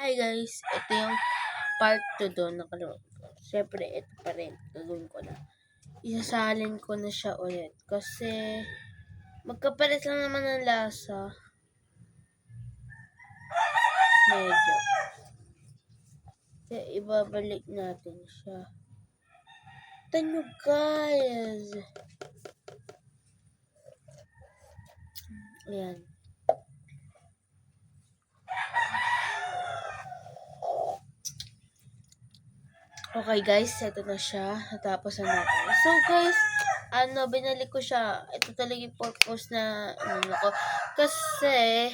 Hi guys, ito yung part 2 doon. Nakalimutan ko. Siyempre, ito pa rin. Gagawin ko na. Isasalin ko na siya ulit. Kasi, magkapalit lang naman ng lasa. Medyo. Kaya ibabalik natin siya. Ito nyo guys. Ayan. Okay guys, ito na siya. Natapos na natin. So guys, binalik ko siya. Ito talaga yung purpose na ko. Kasi,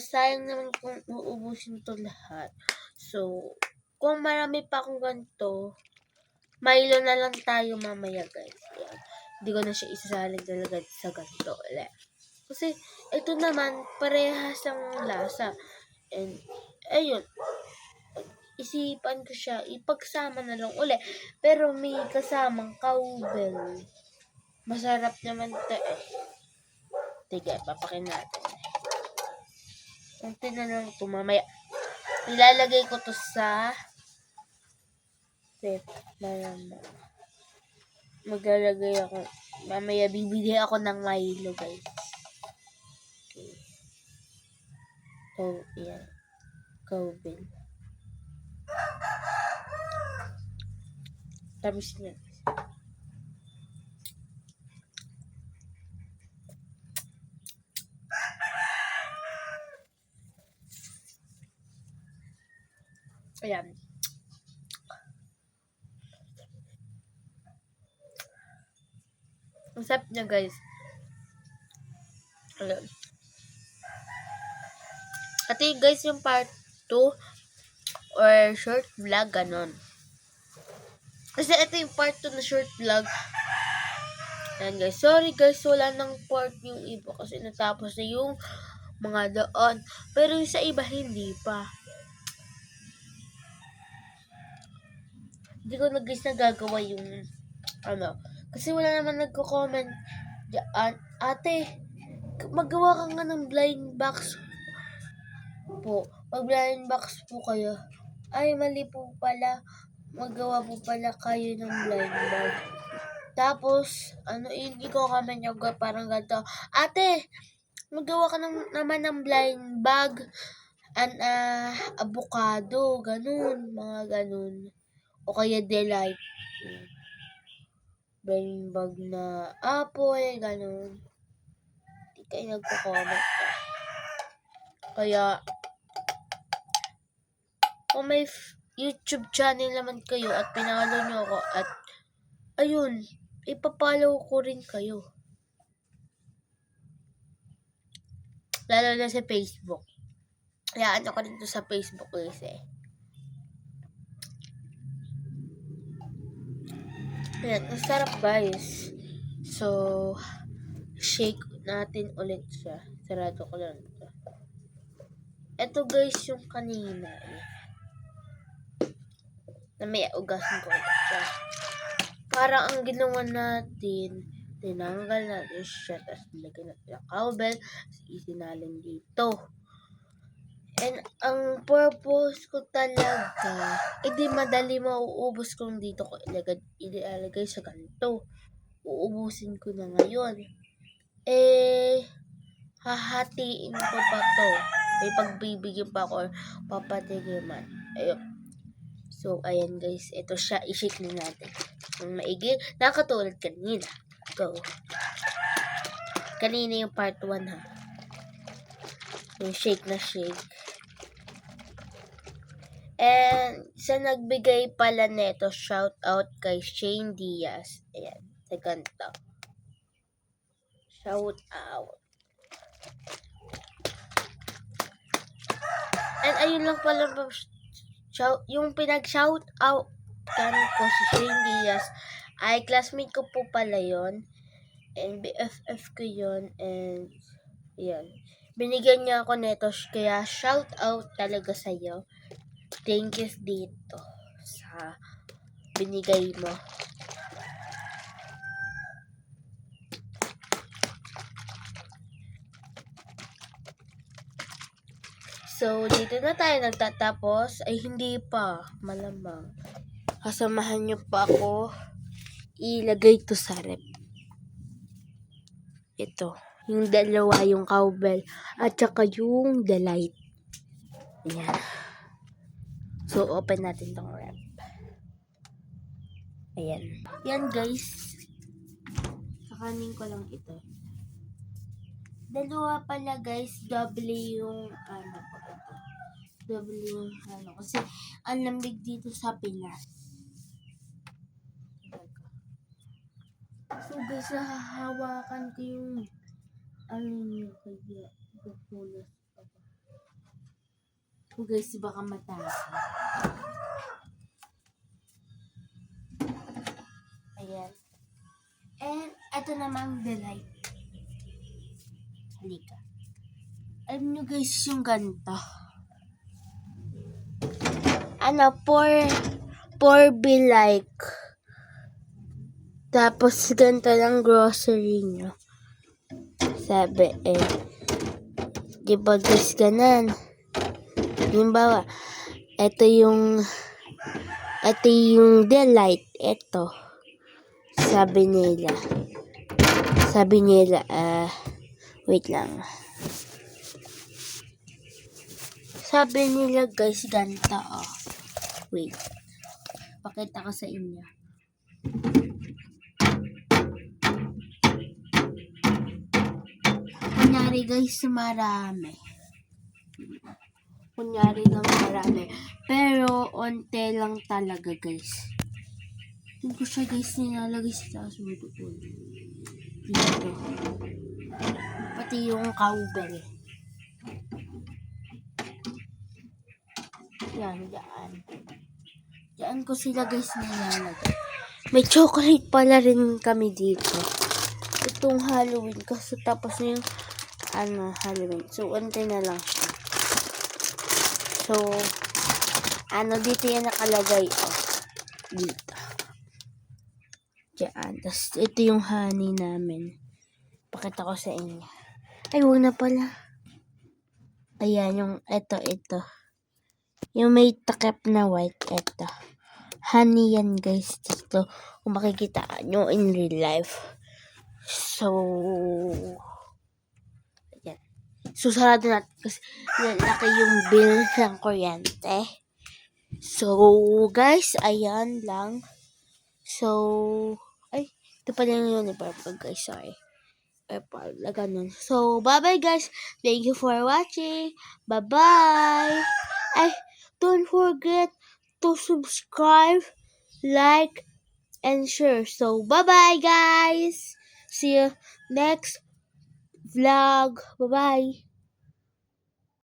sayang naman kung uubusin to lahat. So, kung marami pa akong ganito, Milo na lang tayo mamaya guys. Yan. Hindi ko na siya isasalig talaga sa ganito ulit. Kasi, ito naman, parehas ang lasa. And, ayun, isipan ko siya, ipagsama na lang uli. Pero may kasamang cowbell. Masarap naman ito eh. Tiga, papakin natin. Kunti na lang ito mamaya. Ilalagay ko to sa set. Maglalagay ako. Mamaya bibili ako ng Milo guys. Okay. Oh, yan. Cowbell. Tamis niya. Ayan. Ang sarap niya guys. Ayan. At yun guys yung part 2 or short vlog ganon. Kasi ito yung part 2 na short vlog. Ayan guys. Sorry guys, wala nang part yung iba kasi natapos na yung mga doon. Pero yung sa iba hindi pa. Hindi ko na guys nagagawa yung kasi wala naman nagko-comment diyan. Ate, magawa ka nga ng blind box po. Mag-blind box po kayo. Ay, mali po pala. Magawa po pala kayo ng blind box. Tapos, hindi ko comment yung parang ganito. Ate, magawa ka naman ng blind bag. Avocado, ganun. Mga ganun. O kaya delight. Blind bag na apple, ganun. Hindi kayo nagko-comment. Kaya, kung may YouTube channel naman kayo at pinalo nyo ako at ayun, ipapollow ko rin kayo. Lalo na sa Facebook. Kaya ko rin to sa Facebook guys eh. Ayan, ang sarap guys. So, shake natin ulit siya. Sarado ko lang ito. Ito guys yung kanina eh. Namaya ugasin ko ulit siya. Parang ang ginawa natin, tinanggal natin siya, tapos nilagyan natin ang cowbell, isinalin dito. And ang purpose ko talaga, hindi madali mauubos kung dito ko ilalagay sa ganito. Uubusin ko na ngayon. Hahatiin ko pa to. May pagbibigyan pa ako or papatigiman. Ayun. So, ayan guys. Ito siya. I-shake na natin. Ang maigi. Nakatulad kanina. Go. Kanina yung part 1 ha. Yung shake na shake. And sa nagbigay pala neto, shout out kay Shane Diaz. Ayan. Sa ganito. Shout out. And ayun lang pala yung pinag-shout out ko si Shane Diaz ay classmate ko po pala yon and BFF ko yon and yan. Binigyan niya ako neto kaya shout out talaga sa'yo. Thank you dito sa binigay mo. So, dito na tayo nagtatapos. Ay, hindi pa. Malamang. Kasamahan niyo pa ako. Ilagay to sa rep. Ito. Yung dalawa, yung cowbell. At saka yung delight. Ayan. So, open natin tong rep. Ayan. Yan, guys. Kakanin ko lang ito. Dalawa pala, guys. Double yung ano po ito. Double yung ano. Kasi ang lamig dito sa Pinas. So, guys, nahahawakan ko yung ano nyo kaya pupulas pa ba. So, guys, baka matapos. Ayan. And, ito namang delight. Halika. Alam nyo guys, yung ganito. Ano, for be like. Tapos, ganito lang grocery nyo. Sabi diba guys, ganan. Halimbawa, ito yung delight. Ito. Sabi nila, wait lang. Sabi nila guys, ganito, oh. Wait. Pakita ko sa inyo. Kunyari guys, marami. Kunyari lang marami. Pero, onte lang talaga guys. Hindi ko siya guys nilalagay sa taas mo doon. Dito. Pati yung cowbell. Yan, dyan. Dyan ko sila guys nilalagay. May chocolate pala rin kami dito. Itong Halloween. Kasi tapos na yung Halloween. So, onte na lang siya. So, dito yan nakalagay. Oh. Dito. Diyan. Tapos, ito yung honey namin. Pakita ko sa inyo. Ay, huwag na pala. Ayan, yung ito. Yung may takip na white, ito. Honey yan, guys, dito. Kung makikita nyo in real life. So, ayan. So, sarado natin kasi laki yung bill ng kuryente. So, guys, ayan lang. So, ito pala yung uniform, guys, sorry. Ganun. So, bye-bye guys. Thank you for watching. Bye-bye. Don't forget to subscribe, like, and share. So, bye-bye guys. See you next vlog. Bye-bye.